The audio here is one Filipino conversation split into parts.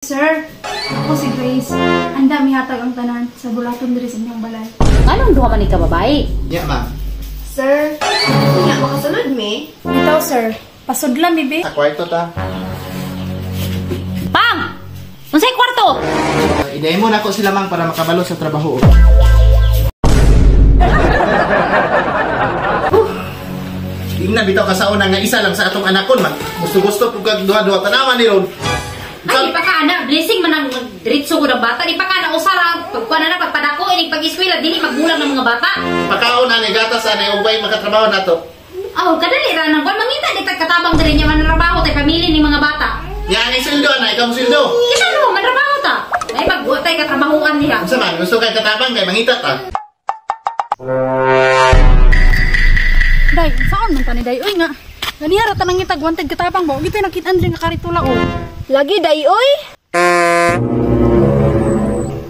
Sir, ako si Grace. Ang dami hatag ang tanan sa bulaton diri sa inyong balay. Anong duha man ni ka babae? Yeah, ma'am. Sir, nga makasunod mi. Ito, sir. Pasudla, bibi. Sa kwarto ta. Pang! Unsay kwarto? Inahin mo na ako sila, ma'am, para makabalo sa trabaho. Tingnan bitaw ka sa una nga isa lang sa atong anakon, man. Gusto-gusto po kag duha-duha tanawan ni Ron. Ay, di pa ka na. Blessing man ang diretso ko ng bata. Di pa ka na usara. Pagkuha na pagpadako, inig pag-eskwela, dili magbulang ng mga bata. Pakaon na ni gatas na ubay makatrabaho na to. Oh, kadali ra nang kon mangita di tagkatabang diri nya manrabaho tay pamilya ni mga bata. Yan ang sildo na, ikaw sildo. Kita no, manrabaho ta. Ay magbuot tay katrabahoan niya. Unsa man, gusto kay katabang kay mangita ta. Day, saan man tani, day? Uy nga. Ganihara tanang itag wanted katabang ba? Gito'y nakitaan din nga karitula, oh. Lagi day oy.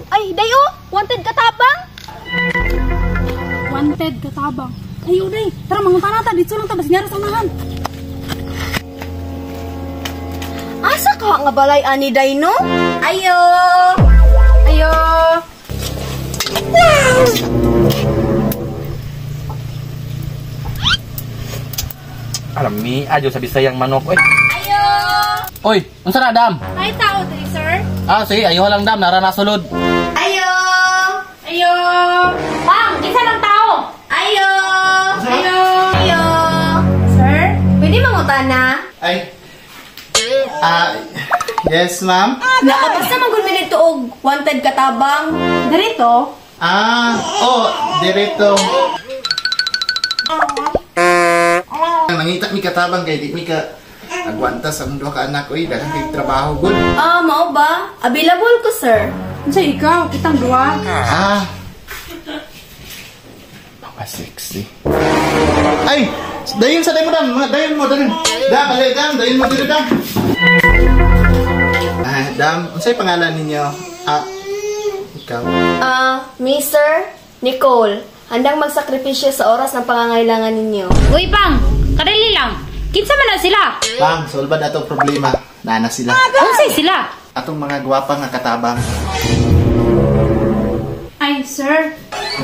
Ay, day o, wanted katabang. Wanted katabang. Ayo, day. Tara, mangunta na ta. Dito lang ta. Bas nyara sa unahan. Asa ka nga balay ani day no? Ayo. Ayo. Alam mi, ajo sa Bisayang manok. Ayo. Oy, unsa na dam? Ay, tao, day, sir. Ah, sige, ayo lang dam, nara nasulod. Ayo. Ayo. Pang, isa lang tao. Ayo. Ayo. Ayo. Sir? Pwede mangutana? Ay. Yes, ma'am. Nakapasa man gud mi dito og wanted katabang. Darito? Direto. Nangita mi katabang kay di mi ka agwanta sa mundo ka anak ko, daghang kay trabaho gud. Mao ba? Available ko, sir. Unsay ikaw? Kitang duwa. Mga sexy. Ay! Dayon sa dayon mo, dam. Dayon mo, dayon. Dam, alay, dam. Dayon mo dito, dam. Dam, unsay pangalan ninyo? Ikaw. Mr. Nicole, handang magsakripisyo sa oras ng pangangailangan ninyo. Uy, Pang, kadali lang. Kinsa man na sila? Pang, solba na itong problema. Nana sila. Unsay sila? Atong mga gwapa nga katabang. Ay, sir.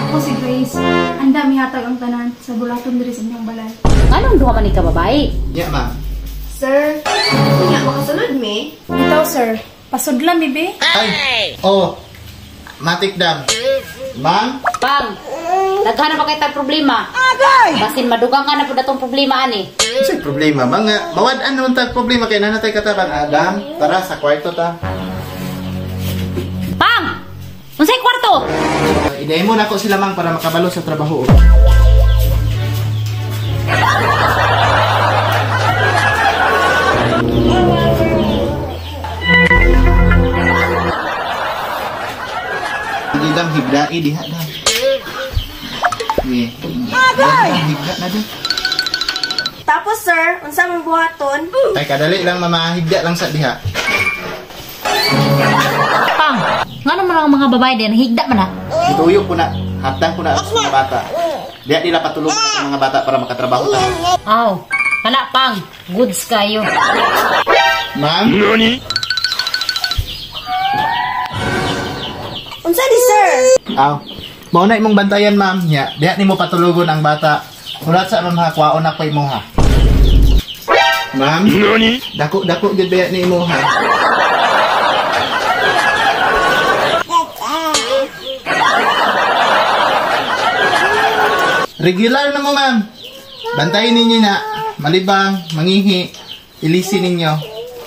Ako si Grace. Ang dami hatag ang tanan sa bulaton diri sa inyong balay. Anong duha man ni ka babae? Yeah, ma'am. Sir, nga makasunod mi. Ito, sir. Pasudla, bibi. Ay! Matik, dam. Ma'am? Pang, naghanap pa kita problema. Basin madugang ka na po datong problema ani. Unsay problema? Mga mawad-an naman tag problema kay nanatay katabang. Dam, tara sa kwarto ta. Pang! Unsay kwarto? Inahin mo na ako sila, mang, para makabalo sa trabaho. Hindi dam, higdai diha dam. Higda na dam. Tapos, sir, unsa man buhaton? Ay, kadali lang, mamahigda lang sa diha. Pang, nga naman ang mga babae din, higda man ha. Ituyok ko na, hatang ko na sa mga bata. Diha nila patulong sa mga bata para makatrabaho ta. Aw, wala Pang, goods kayo. Ma'am? Unsa di, sir? Mauna imong bantayan, ma'am. Diha nimo patulugon ang bata. Ulat sa ma'am, kwaon na ko imo, ha. Ma'am? Dako gud ba ni imo, ha. Regular na mo, ma'am. Bantayin ninyo na. Malibang, mangihi, ilisin ninyo.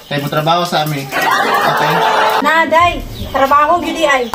Kaya mo trabaho sa amin. Okay? Naday, trabaho gidi ay.